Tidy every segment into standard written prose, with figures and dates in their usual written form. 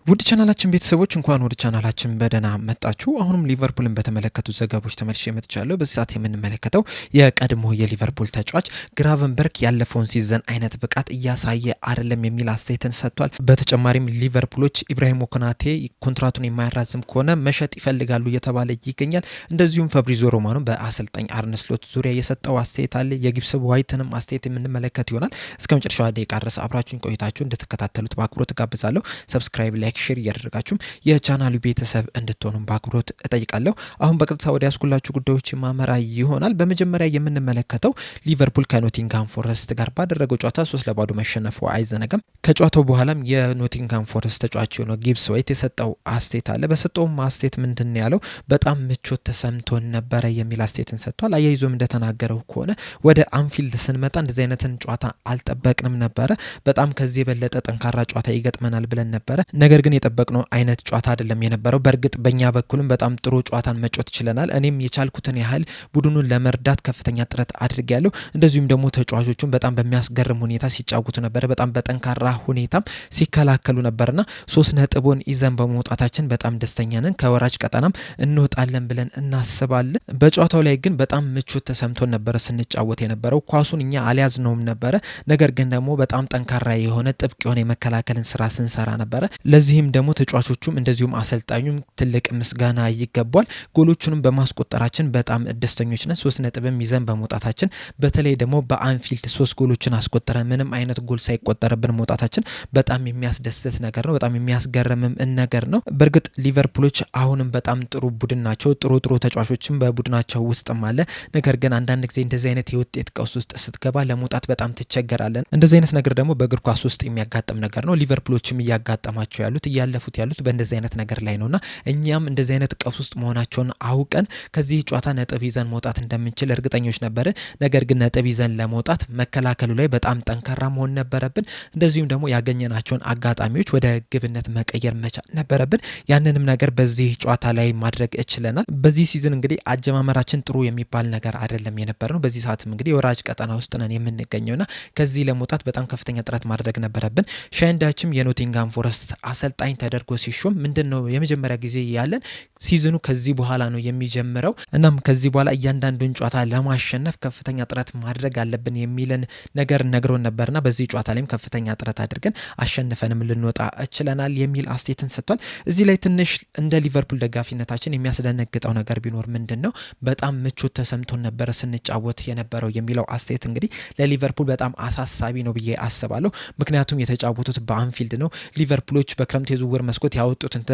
ውድ ቻናላችን ቤተሰቦች እንኳን ወደ ቻናላችን በደህና መጣችሁ። አሁንም ሊቨርፑልን በተመለከቱ ዘገባዎች ተመልሼ መጥቻለሁ። በዚህ ሰዓት የምንመለከተው የቀድሞ የሊቨርፑል ተጫዋች ግራቨንበርክ ያለፈውን ሲዘን አይነት ብቃት እያሳየ አይደለም የሚል አስተያየትን ሰጥቷል። በተጨማሪም ሊቨርፑሎች ኢብራሂም ኮናቴ ኮንትራቱን የማያራዝም ከሆነ መሸጥ ይፈልጋሉ እየተባለ ይገኛል። እንደዚሁም ፋብሪዞ ሮማኖ በአሰልጣኝ አርነ ስሎት ዙሪያ የሰጠው አስተያየት አለ። የጊብስ ዋይትንም አስተያየት የምንመለከት ይሆናል። እስከ መጨረሻው ደቂቃ ድረስ አብራችሁን ቆይታችሁ እንድትከታተሉት በአክብሮት ጋብዛለሁ። ሰብስክራይብ ላይክ ሼር እያደረጋችሁም የቻናሉ ቤተሰብ እንድትሆኑም በአክብሮት እጠይቃለሁ። አሁን በቀጥታ ወደ ያስኩላችሁ ጉዳዮች ማመራ ይሆናል። በመጀመሪያ የምንመለከተው ሊቨርፑል ከኖቲንግሃም ፎረስት ጋር ባደረገው ጨዋታ 3-0 መሸነፉ አይዘነጋም። ከጨዋታው በኋላም የኖቲንግሃም ፎረስት ተጫዋች የሆነው ጊብስ ዋይት የሰጠው አስተያየት አለ። በሰጠውም አስተያየት ምንድን ያለው በጣም ምቾት ተሰምቶን ነበረ የሚል አስተያየትን ሰጥቷል። አያይዞም እንደተናገረው ከሆነ ወደ አንፊልድ ስንመጣ እንደዚህ አይነትን ጨዋታ አልጠበቅንም ነበረ። በጣም ከዚህ የበለጠ ጠንካራ ጨዋታ ይገጥመናል ብለን ነበረ። ነገር ግን የጠበቅነው አይነት ጨዋታ አይደለም የነበረው። በእርግጥ በእኛ በኩልም በጣም ጥሩ ጨዋታን መጫወት ችለናል። እኔም የቻልኩትን ያህል ቡድኑን ለመርዳት ከፍተኛ ጥረት አድርጌያለሁ። እንደዚሁም ደግሞ ተጫዋቾቹን በጣም በሚያስገርም ሁኔታ ሲጫወቱ ነበረ። በጣም በጠንካራ ሁኔታም ሲከላከሉ ነበርና 3 ነጥቦን ይዘን በመውጣታችን በጣም ደስተኛ ነን። ከወራጅ ቀጠናም እንወጣለን ብለን እናስባለን። በጨዋታው ላይ ግን በጣም ምቾት ተሰምቶን ነበረ ስንጫወት የነበረው። ኳሱን እኛ አልያዝነውም ነበረ። ነገር ግን ደግሞ በጣም ጠንካራ የሆነ ጥብቅ የሆነ የመከላከልን ስራ ስንሰራ ነበረ። ለዚህም ደግሞ ተጫዋቾቹም እንደዚሁም አሰልጣኙም ትልቅ ምስጋና ይገባል። ጎሎቹንም በማስቆጠራችን በጣም ደስተኞች ነን። 3 ነጥብም ይዘን በመውጣታችን በተለይ ደግሞ በአንፊልድ 3 ጎሎችን አስቆጠረን ምንም አይነት ጎል ሳይቆጠርብን መውጣታችን በጣም የሚያስደስት ነገር ነው። በጣም የሚያስገርምም ነገር ነው። በእርግጥ ሊቨርፑሎች አሁንም በጣም ጥሩ ቡድን ናቸው። ጥሩ ተጫዋቾችም በቡድናቸው ውስጥም አለ። ነገር ግን አንዳንድ ጊዜ እንደዚህ አይነት የውጤት ቀውስ ውስጥ ስትገባ ለመውጣት በጣም ትቸገራለን። እንደዚህ አይነት ነገር ደግሞ በእግር ኳስ ውስጥ የሚያጋጥም ነገር ነው። ሊቨርፑሎችም እያጋጠማቸው ያሉት እያለፉት ያሉት በእንደዚህ አይነት ነገር ላይ ነውና እኛም እንደዚህ አይነት ቀውስ ውስጥ መሆናቸውን አውቀን ከዚህ ጨዋታ ነጥብ ይዘን መውጣት እንደምንችል እርግጠኞች ነበር። ነገር ግን ነጥብ ይዘን ለመውጣት መከላከሉ ላይ በጣም ጠንካራ መሆን ነበረብን። እንደዚሁም ደግሞ ያገኘናቸውን አጋጣሚዎች ወደ ግብነት መቀየር መቻል ነበረብን። ያንንም ነገር በዚህ ጨዋታ ላይ ማድረግ እችለናል። በዚህ ሲዝን እንግዲህ አጀማመራችን ጥሩ የሚባል ነገር አይደለም የነበር ነው። በዚህ ሰዓትም እንግዲህ የወራጅ ቀጠና ውስጥ ነን የምንገኘውና ከዚህ ለመውጣት በጣም ከፍተኛ ጥረት ማድረግ ነበረብን። ሻይንዳችም የኖቲንግሃም ፎረስት አሰልጣኝ ተደርጎ ሲሾም ምንድነው የመጀመሪያ ጊዜ ያለን ሲዝኑ ከዚህ በኋላ ነው የሚጀምረው። እናም ከዚህ በኋላ እያንዳንዱን ጨዋታ ለማሸነፍ ከፍተኛ ጥረት ማድረግ አለብን የሚለን ነገር ነግሮን ነበርና በዚህ ጨዋታ ላይም ከፍተኛ ጥረት አድርገን አሸንፈንም ልንወጣ እችለናል የሚል አስተያየትን ሰጥቷል። እዚህ ላይ ትንሽ እንደ ሊቨርፑል ደጋፊነታችን የሚያስደነግጠው ነገር ቢኖር ምንድነው በጣም ምቾት ተሰምቶን ነበረ ስንጫወት የነበረው የሚለው አስተያየት እንግዲህ ለሊቨርፑል በጣም አሳሳቢ ነው ብዬ አስባለሁ። ምክንያቱም የተጫወቱት በአንፊልድ ነው። ሊቨርፑሎች በክረምት የዝውውር መስኮት ያወጡትን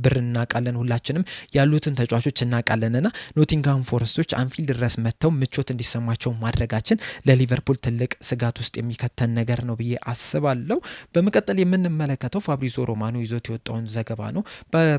ብር እናውቃለን። ሁላችንም ያሉትን ተጫዋቾች እናውቃለንና ኖቲንግሃም ፎረስቶች አንፊልድ ድረስ መጥተው ምቾት እንዲሰማቸው ማድረጋችን ለሊቨርፑል ትልቅ ስጋት ውስጥ የሚከተን ነገር ነው ብዬ አስባለሁ። በመቀጠል የምንመለከተው ፋብሪዞ ሮማኖ ይዞት የወጣውን ዘገባ ነው።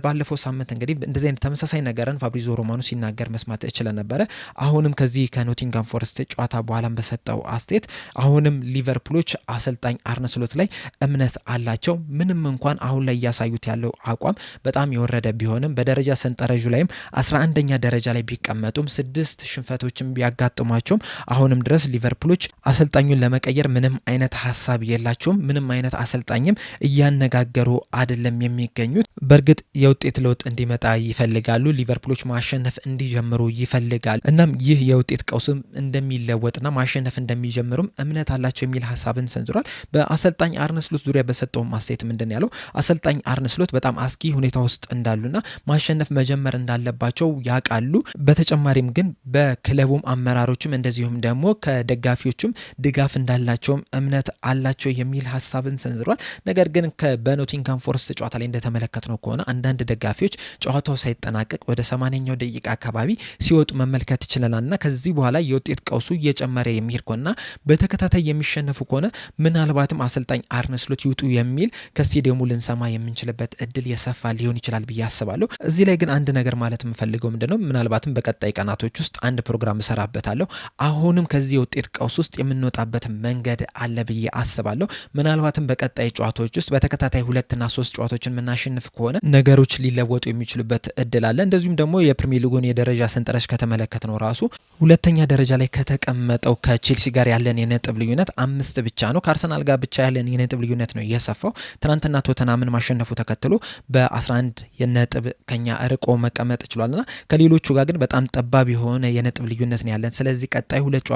ባለፈው ሳምንት እንግዲህ እንደዚህ አይነት ተመሳሳይ ነገርን ፋብሪዞ ሮማኖ ሲናገር መስማት እችል ነበረ። አሁንም ከዚህ ከኖቲንግሃም ፎረስት ጨዋታ በኋላም በሰጠው አስተያየት አሁንም ሊቨርፑሎች አሰልጣኝ አርነ ስሎት ላይ እምነት አላቸው። ምንም እንኳን አሁን ላይ እያሳዩት ያለው አቋም በጣም የወረደ ቢሆንም በደረጃ ሰንጠረዡ ላይም 11ኛ ደረጃ ላይ ቢቀመጡም 6 ሽንፈቶችን ቢያጋጥሟቸውም አሁንም ድረስ ሊቨርፑሎች አሰልጣኙን ለመቀየር ምንም አይነት ሀሳብ የላቸውም። ምንም አይነት አሰልጣኝም እያነጋገሩ አይደለም የሚገኙት። በእርግጥ የውጤት ለውጥ እንዲመጣ ይፈልጋሉ። ሊቨርፑሎች ማሸነፍ እንዲጀምሩ ይፈልጋሉ። እናም ይህ የውጤት ቀውስም እንደሚለወጥና ማሸነፍ እንደሚጀምሩም እምነት አላቸው የሚል ሀሳብን ሰንዝሯል። በአሰልጣኝ አርነ ስሎት ዙሪያ በሰጠው አስተያየት ምንድን ያለው አሰልጣኝ አርነ ስሎት በጣም አስጊ ሁኔታ ውስጥ እንዳሉና ማሸነፍ መጀመር እንዳለባቸው ያውቃሉ። በተጨማሪም ግን በክለቡም አመራሮችም እንደዚሁም ደግሞ ከደጋፊዎችም ድጋፍ እንዳላቸውም እምነት አላቸው የሚል ሀሳብን ሰንዝሯል። ነገር ግን በኖቲንግሃም ፎረስት ጨዋታ ላይ እንደተመለከትነው ከሆነ አንዳንድ ደጋፊዎች ጨዋታው ሳይጠናቀቅ ወደ 80ኛው ደቂቃ አካባቢ ሲወጡ መመልከት ችለናልና ከዚህ በኋላ የውጤት ቀውሱ እየጨመረ የሚሄድ ከሆነና በተከታታይ የሚሸነፉ ከሆነ ምናልባትም አሰልጣኝ አርነ ስሎት ይውጡ የሚል ከስቴዲየሙ ልንሰማ የምንችልበት እድል የሰፋ ሊሆን ይችላል ብዬ አስባለሁ። እዚህ ላይ ግን አንድ ነገር ማለት የምፈልገው ምንድነው ምናልባትም በቀጣይ ቀናቶች ውስጥ አንድ ፕሮግራም እሰራበታለሁ። አሁንም ከዚህ የውጤት ቀውስ ውስጥ የምንወጣበት መንገድ አለ ብዬ አስባለሁ። ምናልባትም በቀጣይ ጨዋታዎች ውስጥ በተከታታይ 2 እና 3 ጨዋታዎችን የምናሸንፍ ከሆነ ነገሮች ሊለወጡ የሚችሉበት እድል አለ። እንደዚሁም ደግሞ የፕሪሚየር ሊጉን የደረጃ ሰንጠረዥ ከተመለከትነው ራሱ ሁለተኛ ደረጃ ላይ ከተቀመጠው ከቼልሲ ጋር ያለን የነጥብ ልዩነት 5 ብቻ ነው። ከአርሰናል ጋር ብቻ ያለን የነጥብ ልዩነት ነው የሰፋው። ትናንትና ቶተናምን ማሸነፉ ተከትሎ በ11 የነጥብ ከኛ ርቆ መቀመጥ ችሏልና ከሌሎቹ ጋር ግን በጣም ጠባብ የሆነ የነጥብ ልዩነት ነው ያለን። ስለዚህ ቀጣይ 3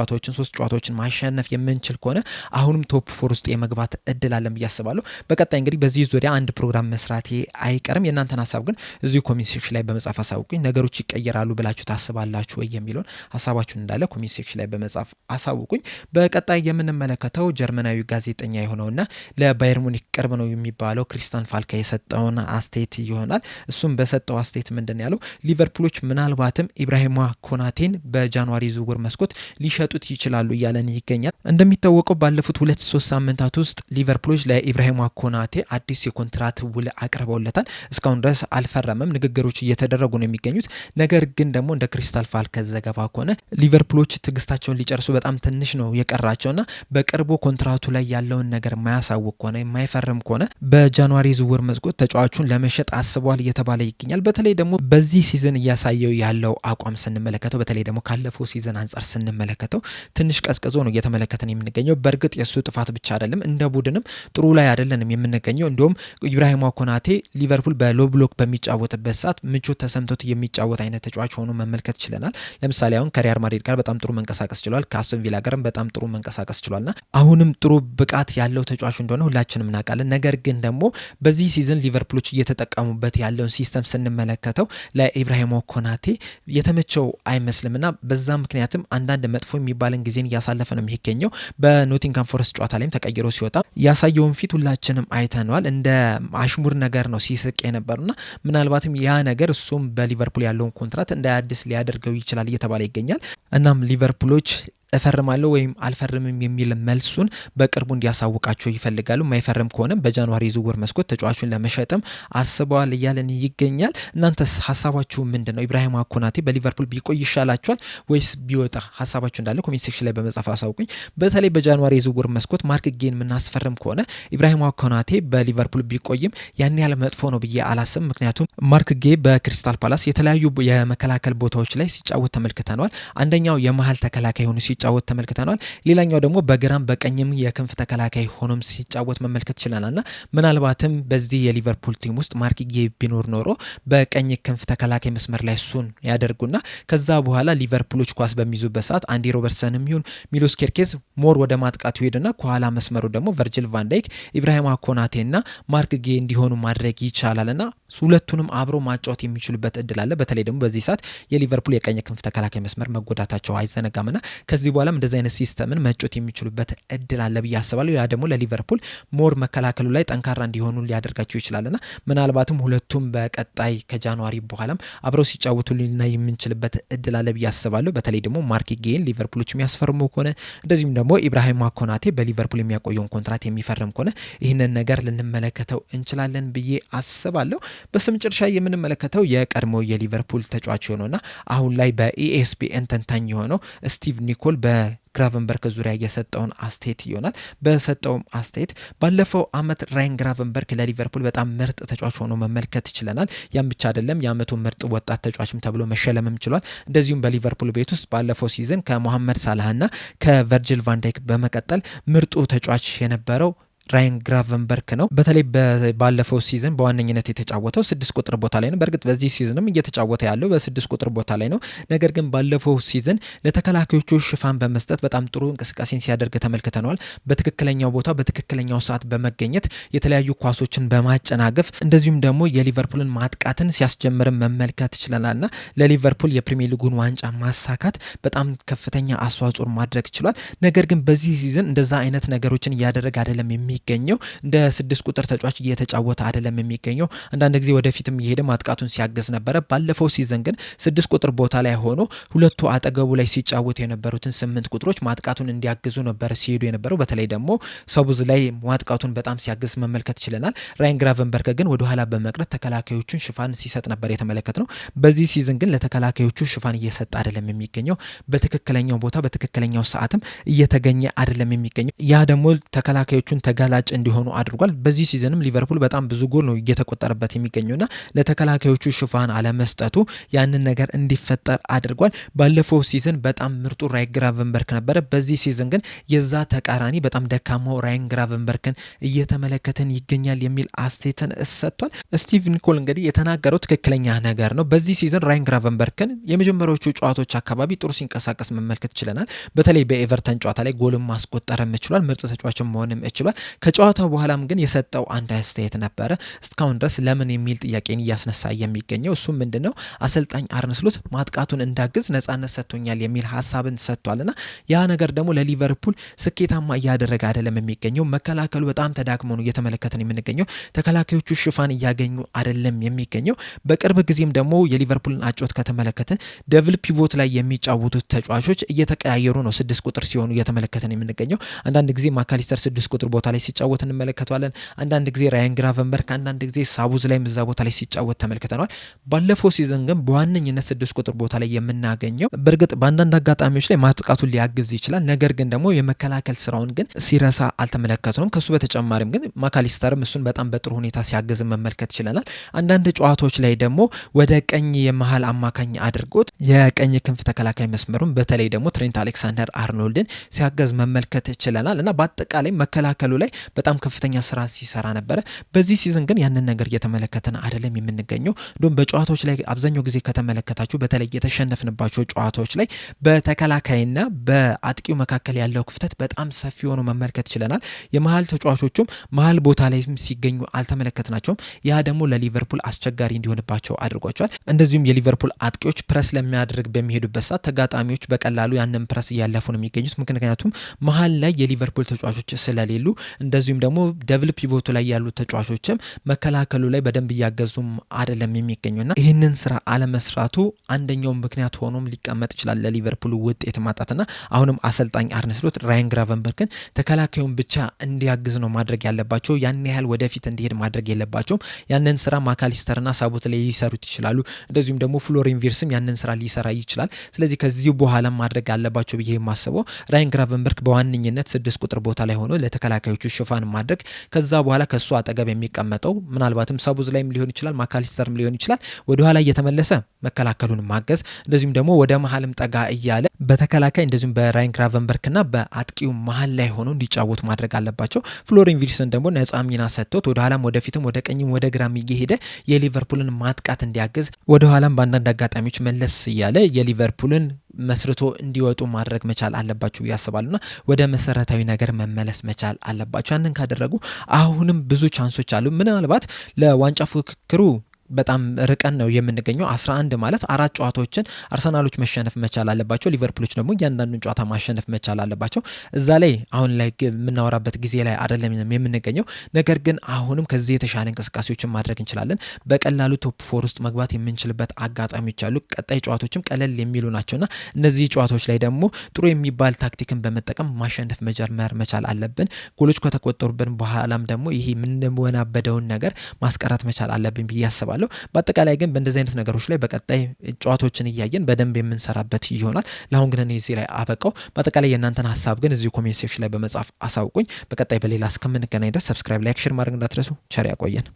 ጨዋታዎችን ማሸነፍ የምንችል ከሆነ አሁንም ቶፕ 4 ውስጥ የመግባት እድል አለን ብዬ አስባለሁ። በቀጣይ እንግዲህ በዚህ ዙሪያ አንድ ፕሮግራም መስራቴ አይቀርም። የእናንተን ሀሳብ ግን እዚሁ ኮሜንት ሴክሽን ላይ በመጻፍ አሳውቁኝ። ነገሮች ይቀየራሉ ብላችሁ ታስባላችሁ ወይ የሚለውን ሀሳባችሁን እንዳለ ኮሜንት ሴክሽን ላይ በመጻፍ አሳውቁኝ። በቀጣይ የምንመለከተው ጀርመናዊ ጋዜጠኛ የሆነውና ለባየር ሙኒክ ቅርብ ነው የሚባለው ክሪስቲያን ፋልካ የሰጠውን አስተያየት ይሆናል። እሱም በሰጠው አስተያየት ምንድን ያለው ሊቨርፑሎች ምናልባትም ኢብራሂማ ኮናቴን በጃንዋሪ ዝውውር መስኮት ሊሸጡት ይችላሉ እያለን ይገኛል። እንደሚታወቀው ባለፉት 2-3 ሳምንታት ውስጥ ሊቨርፑሎች ለኢብራሂማ ኮናቴ አዲስ የኮንትራት ውል አቅርበውለታል። እስካሁን ድረስ አልፈረመም። ንግግሮች እየተደረጉ ነው የሚገኙት። ነገር ግን ደግሞ እንደ ክሪስታል ፋልከ ዘገባ ከሆነ ሊቨርፑሎች ትግስታቸውን ሊጨርሱ በጣም ትንሽ ነው የቀራቸውና በቅርቡ ኮንትራቱ ላይ ያለውን ነገር የማያሳውቅ ከሆነ የማይፈርም ከሆነ በጃንዋሪ ዝውውር መስኮት ተጫዋቹን ለመሸጥ አስበዋል እየተባለ ይገኛል። በተለይ ደግሞ በዚህ ሲዝን እያሳየው ያለው አቋም ስንመለከተው በተለይ ደግሞ ካለፈው ሲዝን አንጻር ስንመለከተው ትንሽ ቀዝቅዞ ነው እየተመለከተን የምንገኘው። በእርግጥ የእሱ ጥፋት ብቻ አይደለም፣ እንደ ቡድንም ጥሩ ላይ አይደለንም የምንገኘው። እንዲሁም ኢብራሂማ ኮናቴ ሊቨርፑል በሎ ብሎክ በሚጫወትበት ሰዓት ምቾት ተሰምቶት የሚጫወት አይነት ተጫዋች ሆኖ መመልከት ችለናል። ለምሳሌ አሁን ከሪያል ማድሪድ ጋር በጣም ጥሩ መንቀሳቀስ ችሏል። ከአስቶን ቪላ ጋርም በጣም ጥሩ መንቀሳቀስ ችሏልና አሁንም ጥሩ ብቃት ያለው ተጫዋች እንደሆነ ሁላችንም እናውቃለን። ነገር ግን ደግሞ በዚህ ሲዝን ሊቨርፑሎች እየተጠቀሙበት ያለውን ሲስተም ስንመለከተው ለኢብራሂማ ኮናቴ የተመቸው አይመስልምና በዛ ምክንያትም አንዳንድ መጥፎ የሚባልን ጊዜን እያሳለፈ ነው የሚገኘው። በኖቲንግሃም ፎረስት ጨዋታ ላይም ተቀይሮ ሲወጣ ያሳየውን ፊት ሁላችንም አይተነዋል። እንደ አሽሙር ነገር ነው ሲስቅ የነበሩና ምናልባትም ያ ነገር እሱም በሊቨርፑል ያለውን ኮንትራት እንደ አዲስ ሊያደርገው ይችላል እየተባለ ይገኛል። እናም ሊቨርፑሎች እፈርማለሁ ወይም አልፈርምም የሚል መልሱን በቅርቡ እንዲያሳውቃቸው ይፈልጋሉ። የማይፈርም ከሆነ በጃንዋሪ ዝውውር መስኮት ተጫዋቹን ለመሸጥም አስበዋል እያለን ይገኛል። እናንተስ ሀሳባችሁ ምንድን ነው? ኢብራሂማ ኮናቴ በሊቨርፑል ቢቆይ ይሻላችኋል ወይስ ቢወጣ? ሀሳባችሁ እንዳለ ኮሜንት ሴክሽን ላይ በመጻፍ አሳውቁኝ። በተለይ በጃንዋሪ ዝውውር መስኮት ማርክ ጌን የምናስፈርም ከሆነ ኢብራሂማ ኮናቴ በሊቨርፑል ቢቆይም ያን ያህል መጥፎ ነው ብዬ አላስብም። ምክንያቱም ማርክ ጌ በክሪስታል ፓላስ የተለያዩ የመከላከል ቦታዎች ላይ ሲጫወት ተመልክተነዋል። አንደኛው የመሀል ተከላካይ ሆኖ ሲጫወት ተመልክተናል። ሌላኛው ደግሞ በግራም በቀኝም የክንፍ ተከላካይ ሆኖም ሲጫወት መመልከት ይችላልና ምናልባትም በዚህ የሊቨርፑል ቲም ውስጥ ማርክ ጌ ቢኖር ኖሮ በቀኝ ክንፍ ተከላካይ መስመር ላይ እሱን ያደርጉና ከዛ በኋላ ሊቨርፑሎች ኳስ በሚይዙበት ሰዓት አንዲ ሮበርትሰንም ይሁን ሚሎስ ኬርኬዝ ሞር ወደ ማጥቃቱ ሄድና ከኋላ መስመሩ ደግሞ ቨርጂል ቫን ዳይክ፣ ኢብራሂማ ኮናቴና ማርክ ጌ እንዲሆኑ ማድረግ ይቻላልና ሁለቱንም አብሮ ማጫወት የሚችሉበት እድል አለ። በተለይ ደግሞ በዚህ ሰዓት የሊቨርፑል የቀኝ ክንፍ ተከላካይ መስመር መጎዳታቸው አይዘነጋምና ከዚህ በኋላም እንደዚህ አይነት ሲስተምን መጫወት የሚችሉበት እድል አለ ብዬ አስባለሁ። ያ ደግሞ ለሊቨርፑል ሞር መከላከሉ ላይ ጠንካራ እንዲሆኑ ሊያደርጋቸው ይችላልና ምናልባትም ሁለቱም በቀጣይ ከጃንዋሪ በኋላም አብረው ሲጫወቱ ልና የምንችልበት እድል አለ ብዬ አስባለሁ። በተለይ ደግሞ ማርክ ጌን ሊቨርፑሎች የሚያስፈርሙ ከሆነ እንደዚሁም ደግሞ ኢብራሂማ ኮናቴ በሊቨርፑል የሚያቆየውን ኮንትራት የሚፈርም ከሆነ ይህንን ነገር ልንመለከተው እንችላለን ብዬ አስባለሁ። በስተመጨረሻ የምንመለከተው የቀድሞ የሊቨርፑል ተጫዋች የሆነውና አሁን ላይ በኢኤስፒኤን ተንታኝ የሆነው ስቲቭ ኒኮል በግራቨንበርክ ዙሪያ የሰጠውን አስተያየት ይሆናል። በሰጠውም አስተያየት ባለፈው አመት ራያን ግራቨንበርክ ለሊቨርፑል በጣም ምርጥ ተጫዋች ሆኖ መመልከት ይችለናል። ያም ብቻ አይደለም፣ የአመቱ ምርጥ ወጣት ተጫዋችም ተብሎ መሸለምም ችሏል። እንደዚሁም በሊቨርፑል ቤት ውስጥ ባለፈው ሲዝን ከሞሐመድ ሳላህና ከቨርጂል ቫን ዳይክ በመቀጠል ምርጡ ተጫዋች የነበረው ራያን ግራቨንበርክ ነው። በተለይ ባለፈው ሲዝን በዋነኝነት የተጫወተው 6 ቁጥር ቦታ ላይ ነው። በእርግጥ በዚህ ሲዝንም እየተጫወተ ያለው በ6 ቁጥር ቦታ ላይ ነው። ነገር ግን ባለፈው ሲዝን ለተከላካዮቹ ሽፋን በመስጠት በጣም ጥሩ እንቅስቃሴን ሲያደርግ ተመልክተነዋል። በትክክለኛው ቦታ በትክክለኛው ሰዓት በመገኘት የተለያዩ ኳሶችን በማጨናገፍ እንደዚሁም ደግሞ የሊቨርፑልን ማጥቃትን ሲያስጀምርም መመልከት ችለናልና ለሊቨርፑል የፕሪሚየር ሊጉን ዋንጫ ማሳካት በጣም ከፍተኛ አስተዋጽኦ ማድረግ ችሏል። ነገር ግን በዚህ ሲዝን እንደዛ አይነት ነገሮችን እያደረገ አይደለም የሚገኘው። እንደ 6 ቁጥር ተጫዋች እየተጫወተ አይደለም የሚገኘው። አንዳንድ ጊዜ ወደፊትም እየሄደ ማጥቃቱን ሲያግዝ ነበረ። ባለፈው ሲዝን ግን 6 ቁጥር ቦታ ላይ ሆኖ ሁለቱ አጠገቡ ላይ ሲጫወቱ የነበሩትን 8 ቁጥሮች ማጥቃቱን እንዲያግዙ ነበር ሲሄዱ የነበረው። በተለይ ደግሞ ሰቡዝ ላይ ማጥቃቱን በጣም ሲያግዝ መመልከት ችለናል። ራያን ግራቨንበርክ ግን ወደ ኋላ በመቅረት ተከላካዮቹን ሽፋን ሲሰጥ ነበር የተመለከት ነው። በዚህ ሲዝን ግን ለተከላካዮቹ ሽፋን እየሰጠ አይደለም የሚገኘው። በትክክለኛው ቦታ በትክክለኛው ሰዓትም እየተገኘ አይደለም የሚገኘው። ያ ደግሞ ተከላካዮቹን አጋላጭ እንዲሆኑ አድርጓል። በዚህ ሲዝንም ሊቨርፑል በጣም ብዙ ጎል ነው እየተቆጠረበት የሚገኘውና ለተከላካዮቹ ሽፋን አለመስጠቱ ያንን ነገር እንዲፈጠር አድርጓል። ባለፈው ሲዝን በጣም ምርጡ ራያን ግራቨንበርክ ነበረ። በዚህ ሲዝን ግን የዛ ተቃራኒ በጣም ደካማው ራያን ግራቨንበርክን እየተመለከተን ይገኛል የሚል አስተያየትን ሰጥቷል። ስቲቭ ኒኮል እንግዲህ የተናገረው ትክክለኛ ነገር ነው። በዚህ ሲዝን ራያን ግራቨንበርክን የመጀመሪያዎቹ ጨዋታዎች አካባቢ ጥሩ ሲንቀሳቀስ መመልከት ችለናል። በተለይ በኤቨርተን ጨዋታ ላይ ጎልም ማስቆጠርም ችሏል። ምርጥ ተጫዋችም መሆንም ችሏል። ከጨዋታው በኋላም ግን የሰጠው አንድ አስተያየት ነበረ እስካሁን ድረስ ለምን የሚል ጥያቄን እያስነሳ የሚገኘው እሱም ምንድነው አሰልጣኝ አርነ ስሎት ማጥቃቱን እንዳግዝ ነጻነት ሰጥቶኛል የሚል ሀሳብን ሰጥቷልና ያ ነገር ደግሞ ለሊቨርፑል ስኬታማ እያደረገ አይደለም የሚገኘው። መከላከሉ በጣም ተዳክሞ ነው እየተመለከተን የምንገኘው። ተከላካዮቹ ሽፋን እያገኙ አይደለም የሚገኘው። በቅርብ ጊዜም ደግሞ የሊቨርፑልን አጨዋወት ከተመለከትን ደብል ፒቮት ላይ የሚጫወቱት ተጫዋቾች እየተቀያየሩ ነው 6 ቁጥር ሲሆኑ እየተመለከተን የምንገኘው። አንዳንድ ጊዜ ማካሊስተር 6 ቁጥር ቦታ ላይ ሲጫወት እንመለከተዋለን። አንዳንድ ጊዜ ራያን ግራቨንበርክ፣ አንዳንድ ጊዜ ሳቡዝ ላይ እዛ ቦታ ላይ ሲጫወት ተመልክተናል። ባለፈው ሲዝን ግን በዋነኝነት 6 ቁጥር ቦታ ላይ የምናገኘው በእርግጥ በአንዳንድ አጋጣሚዎች ላይ ማጥቃቱን ሊያግዝ ይችላል። ነገር ግን ደግሞ የመከላከል ስራውን ግን ሲረሳ አልተመለከትንም። ከሱ በተጨማሪም ግን ማካሊስተርም እሱን በጣም በጥሩ ሁኔታ ሲያግዝ መመልከት ችለናል። አንዳንድ ጨዋታዎች ላይ ደግሞ ወደ ቀኝ የመሃል አማካኝ አድርጎት የቀኝ ክንፍ ተከላካይ መስመሩን በተለይ ደግሞ ትሬንት አሌክሳንደር አርኖልድን ሲያገዝ መመልከት ችለናል እና በአጠቃላይ መከላከሉ ላይ በጣም ከፍተኛ ስራ ሲሰራ ነበረ። በዚህ ሲዝን ግን ያንን ነገር እየተመለከተን አይደለም የምንገኘው። እንዲሁም በጨዋታዎች ላይ አብዛኛው ጊዜ ከተመለከታችሁ በተለይ የተሸነፍንባቸው ጨዋታዎች ላይ በተከላካይና በአጥቂው መካከል ያለው ክፍተት በጣም ሰፊ ሆኖ መመልከት ችለናል። የመሃል ተጫዋቾቹም መሃል ቦታ ላይ ሲገኙ አልተመለከትናቸውም። ያ ደግሞ ለሊቨርፑል አስቸጋሪ እንዲሆንባቸው አድርጓቸዋል። እንደዚሁም የሊቨርፑል አጥቂዎች ፕረስ ለሚያደርግ በሚሄዱበት ሰዓት ተጋጣሚዎች በቀላሉ ያንን ፕረስ እያለፉ ነው የሚገኙት። ምክንያቱም መሃል ላይ የሊቨርፑል ተጫዋቾች ስለሌሉ፣ እንደዚሁም ደግሞ ደብል ፒቮቱ ላይ ያሉ ተጫዋቾችም መከላከሉ ላይ በደንብ እያገዙም አይደለም የሚገኙና ይህንን ስራ አለመስራቱ አንደኛው ምክንያት ሆኖም ሊቀመጥ ይችላል ለሊቨርፑል ውጤት ማጣትና አሁንም አሰልጣኝ አርነ ስሎት ራያን ግራቨንበርክን ተከላካዩን ብቻ እንዲያግዝ ነው ማድረግ ያለባቸው። ያን ያህል ወደፊት እንዲሄድ ማድረግ የለባቸውም። ያንን ስራ ማካሊስተርና ሳቦት ላይ ሊሰሩት ይችላሉ። እንደዚሁም ደግሞ ፍሎሪን ቪርስም ያንን ስራ ሊሰራ ይችላል። ስለዚህ ከዚህ በኋላ ማድረግ አለባቸው ብዬ የማስበው ራያን ግራቨንበርክ በዋነኝነት 6 ቁጥር ቦታ ላይ ሆኖ ለተከላካዮቹ ሽፋን ማድረግ፣ ከዛ በኋላ ከሱ አጠገብ የሚቀመጠው ምናልባትም ሳቡዝ ላይም ሊሆን ይችላል፣ ማካሊስተርም ሊሆን ይችላል፣ ወደ ኋላ እየተመለሰ መከላከሉን ማገዝ፣ እንደዚሁም ደግሞ ወደ መሀልም ጠጋ እያለ በተከላካይ እንደዚሁም በራያን ግራቨንበርክና በአጥቂው መሀል ላይ ሆኖ እንዲጫወቱ ማድረግ አለባቸው። ፍሎሪን ቪርስን ደግሞ ነጻ ሚና ሰጥቶት ወደ ኋላም ወደፊትም ወደ ቀኝም ወደ ግራም እየሄደ የሊቨርፑልን ማጥቃት እንዲያግዝ፣ ወደ ኋላም በአንዳንድ አጋጣሚዎች መለስ እያለ የሊቨርፑልን መስርቶ እንዲወጡ ማድረግ መቻል አለባቸው ያስባሉና ወደ መሰረታዊ ነገር መመለስ መቻል አለባቸው። ያንን ካደረጉ አሁንም ብዙ ቻንሶች አሉ። ምናልባት ለዋንጫ ፉክክሩ በጣም ርቀን ነው የምንገኘው። 11 ማለት 4 ጨዋታዎችን አርሰናሎች መሸነፍ መቻል አለባቸው። ሊቨርፑሎች ደግሞ እያንዳንዱን ጨዋታ ማሸነፍ መቻል አለባቸው። እዛ ላይ አሁን ላይ የምናወራበት ጊዜ ላይ አይደለም የምንገኘው። ነገር ግን አሁንም ከዚህ የተሻለ እንቅስቃሴዎችን ማድረግ እንችላለን። በቀላሉ ቶፕ 4 ውስጥ መግባት የምንችልበት አጋጣሚዎች አሉ። ቀጣይ ጨዋታዎችም ቀለል የሚሉ ናቸውና እነዚህ ጨዋታዎች ላይ ደግሞ ጥሩ የሚባል ታክቲክን በመጠቀም ማሸነፍ መጀመር መቻል አለብን። ጎሎች ከተቆጠሩብን በኋላም ደግሞ ይሄ የምንወናበደውን ነገር ማስቀረት መቻል አለብን ብዬ አስባለሁ። በአጠቃላይ ግን በእንደዚህ አይነት ነገሮች ላይ በቀጣይ ጨዋታዎችን እያየን በደንብ የምንሰራበት ይሆናል። ለአሁን ግን እኔ እዚህ ላይ አበቃው። በአጠቃላይ የእናንተን ሀሳብ ግን እዚሁ ኮሜንት ሴክሽን ላይ በመጻፍ አሳውቁኝ። በቀጣይ በሌላ እስከምንገናኝ ድረስ ሰብስክራይብ፣ ላይክ፣ ሼር ማድረግ እንዳትረሱ። ቸር ያቆየን።